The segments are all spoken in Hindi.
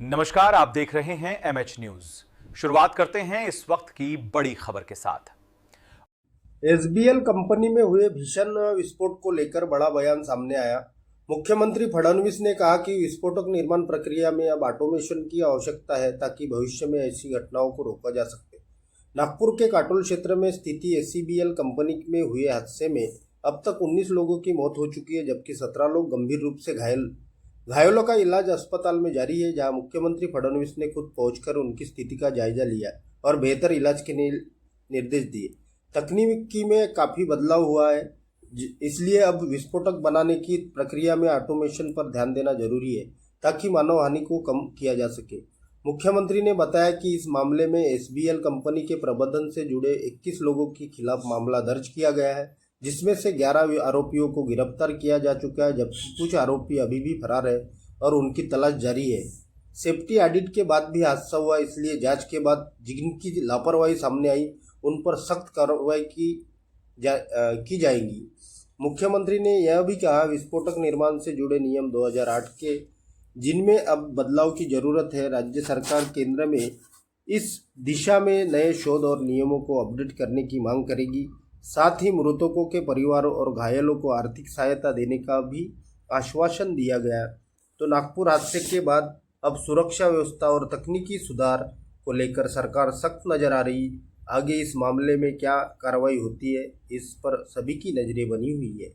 नमस्कार, आप देख रहे हैं एमएच न्यूज। शुरुआत करते हैं इस वक्त की बड़ी खबर के साथ। एसबीएल कंपनी में हुए भीषण विस्फोट को लेकर बड़ा बयान सामने आया। मुख्यमंत्री फडणवीस ने कहा कि विस्फोटक निर्माण प्रक्रिया में अब ऑटोमेशन की आवश्यकता है ताकि भविष्य में ऐसी घटनाओं को रोका जा सके। नागपुर के काटोल क्षेत्र में स्थित एसबीएल कंपनी में हुए हादसे में अब तक 19 लोगों की मौत हो चुकी है, जबकि 17 लोग गंभीर रूप से घायलों का इलाज अस्पताल में जारी है, जहां मुख्यमंत्री फडणवीस ने खुद पहुंचकर उनकी स्थिति का जायजा लिया और बेहतर इलाज के निर्देश दिए। तकनीकी में काफ़ी बदलाव हुआ है, इसलिए अब विस्फोटक बनाने की प्रक्रिया में ऑटोमेशन पर ध्यान देना जरूरी है ताकि मानव हानि को कम किया जा सके। मुख्यमंत्री ने बताया कि इस मामले में एसबीएल कंपनी के प्रबंधन से जुड़े 21 लोगों के खिलाफ मामला दर्ज किया गया है, जिसमें से 11 आरोपियों को गिरफ्तार किया जा चुका है, जबकि कुछ आरोपी अभी भी फरार है और उनकी तलाश जारी है। सेफ्टी ऑडिट के बाद भी हादसा हुआ, इसलिए जांच के बाद जिनकी लापरवाही सामने आई उन पर सख्त कार्रवाई की जाएगी। मुख्यमंत्री ने यह भी कहा, विस्फोटक निर्माण से जुड़े नियम 2008 के, जिनमें अब बदलाव की जरूरत है। राज्य सरकार केंद्र में इस दिशा में नए शोध और नियमों को अपडेट करने की मांग करेगी। साथ ही मृतकों के परिवारों और घायलों को आर्थिक सहायता देने का भी आश्वासन दिया गया। तो नागपुर हादसे के बाद अब सुरक्षा व्यवस्था और तकनीकी सुधार को लेकर सरकार सख्त नजर आ रही। आगे इस मामले में क्या कार्रवाई होती है, इस पर सभी की नजरें बनी हुई है।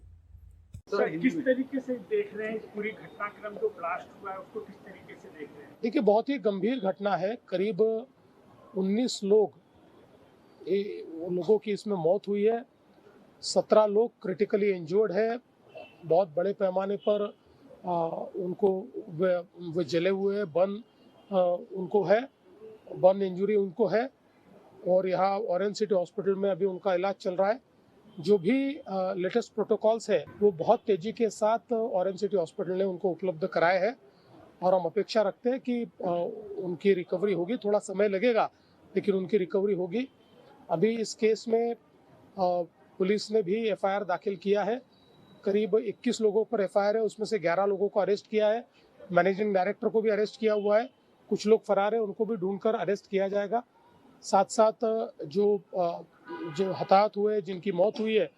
सर, किस तरीके से देख रहे हैं इस पूरी घटनाक्रम जो ब्लास्ट हुआ है, उसको किस तरीके से देख रहे हैं? देखिए, बहुत ही गंभीर घटना है। करीब 19 लोगों की इसमें मौत हुई है। 17 लोग क्रिटिकली इंजर्ड है। बहुत बड़े पैमाने पर उनको वे जले हुए उनको है, बर्न इंजरी उनको है और यहाँ ऑरेंज सिटी हॉस्पिटल में अभी उनका इलाज चल रहा है। जो भी लेटेस्ट प्रोटोकॉल्स है वो बहुत तेजी के साथ ऑरेंज सिटी हॉस्पिटल ने उनको उपलब्ध कराए हैं और हम अपेक्षा रखते हैं कि उनकी रिकवरी होगी। थोड़ा समय लगेगा लेकिन उनकी रिकवरी होगी। अभी इस केस में पुलिस ने भी एफआईआर दाखिल किया है। करीब 21 लोगों पर एफआईआर है, उसमें से 11 लोगों को अरेस्ट किया है। मैनेजिंग डायरेक्टर को भी अरेस्ट किया हुआ है। कुछ लोग फरार है, उनको भी ढूंढकर अरेस्ट किया जाएगा। साथ साथ जो हताहत हुए, जिनकी मौत हुई है,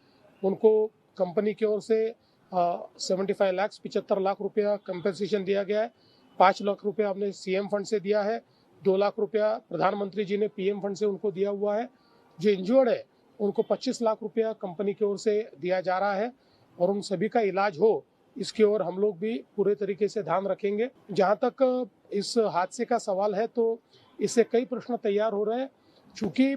उनको कंपनी की ओर से 75 लाख रुपया कंपेंसेशन दिया गया है। 5 लाख रुपया हमने सीएम फंड से दिया है। 2 लाख रुपया प्रधानमंत्री जी ने पीएम फंड से उनको दिया हुआ है। जो इंजर्ड है उनको 25 लाख रुपया कंपनी की ओर से दिया जा रहा है और उन सभी का इलाज हो, इसकी ओर हम लोग भी पूरे तरीके से ध्यान रखेंगे। जहाँ तक इस हादसे का सवाल है तो इससे कई प्रश्न तैयार हो रहे हैं। चूँकि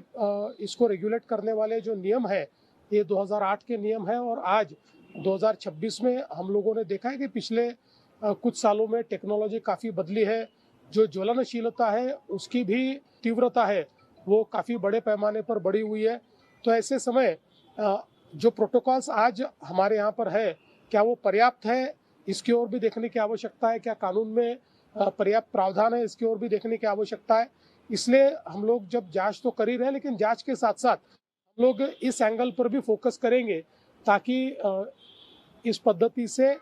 इसको रेगुलेट करने वाले जो नियम है ये 2008 के नियम है और आज 2026 में हम लोगों ने देखा है कि पिछले कुछ सालों में टेक्नोलॉजी काफ़ी बदली है। जो ज्वलनशीलता है उसकी भी तीव्रता है वो काफ़ी बड़े पैमाने पर बढ़ी हुई है। तो ऐसे समय जो प्रोटोकॉल्स आज हमारे यहाँ पर है, क्या वो पर्याप्त है, इसकी ओर भी देखने की आवश्यकता है। क्या कानून में पर्याप्त प्रावधान है, इसकी ओर भी देखने की आवश्यकता है। इसलिए हम लोग जब जांच तो कर ही रहे हैं, लेकिन जांच के साथ साथ हम लोग इस एंगल पर भी फोकस करेंगे ताकि इस पद्धति से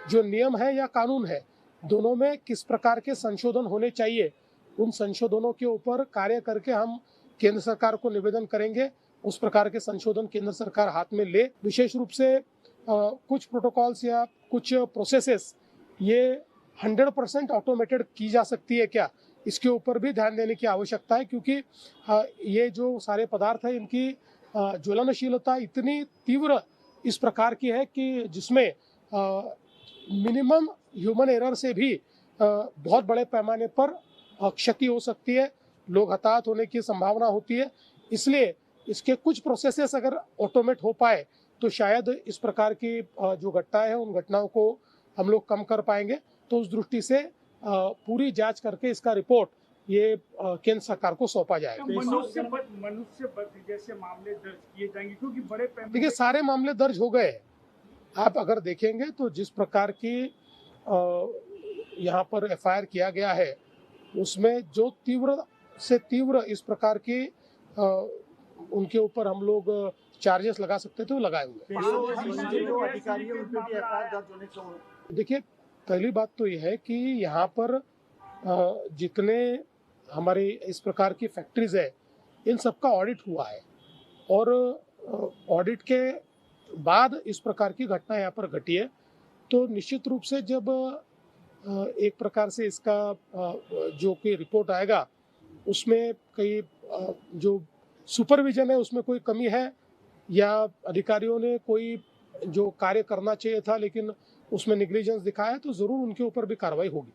जो नियम है या कानून है, दोनों में किस प्रकार के संशोधन होने चाहिए, उन संशोधनों के ऊपर कार्य करके हम केंद्र सरकार को निवेदन करेंगे। उस प्रकार के संशोधन केंद्र सरकार हाथ में ले। विशेष रूप से कुछ प्रोटोकॉल्स या कुछ प्रोसेसेस ये 100% ऑटोमेटेड की जा सकती है क्या, इसके ऊपर भी ध्यान देने की आवश्यकता है। क्योंकि ये जो सारे पदार्थ है इनकी ज्वलनशीलता इतनी तीव्र इस प्रकार की है कि जिसमें मिनिमम ह्यूमन एरर से भी बहुत बड़े पैमाने पर क्षति हो सकती है, लोग हताहत होने की संभावना होती है। इसलिए इसके कुछ प्रोसेसेस अगर ऑटोमेट हो पाए तो शायद इस प्रकार की जो घटनाएं हैं उन घटनाओं को हम लोग कम कर पाएंगे। तो उस दृष्टि से पूरी जांच करके इसका रिपोर्ट ये केंद्र सरकार को सौंपा जाएगा। मनुष्य जैसे मामले दर्ज किए जाएंगे क्योंकि बड़े पैमाने। देखिए, सारे मामले दर्ज हो गए। आप अगर देखेंगे तो जिस प्रकार की यहाँ पर एफआईआर किया गया है उसमें जो तीव्र से तीव्र इस प्रकार की उनके ऊपर हम लोग चार्जेस लगा सकते थे वो लगाए हुए। देखिए, पहली बात तो यह है कि यहाँ पर जितने हमारे इस प्रकार की फैक्ट्रीज है इन सबका ऑडिट हुआ है और ऑडिट के बाद इस प्रकार की घटना यहाँ पर घटी है। तो निश्चित रूप से जब एक प्रकार से इसका जो कि रिपोर्ट आएगा उसमें कई जो सुपरविजन है उसमें कोई कमी है या अधिकारियों ने कोई जो कार्य करना चाहिए था लेकिन उसमें निग्लिजेंस दिखाया है तो जरूर उनके ऊपर भी कार्रवाई होगी।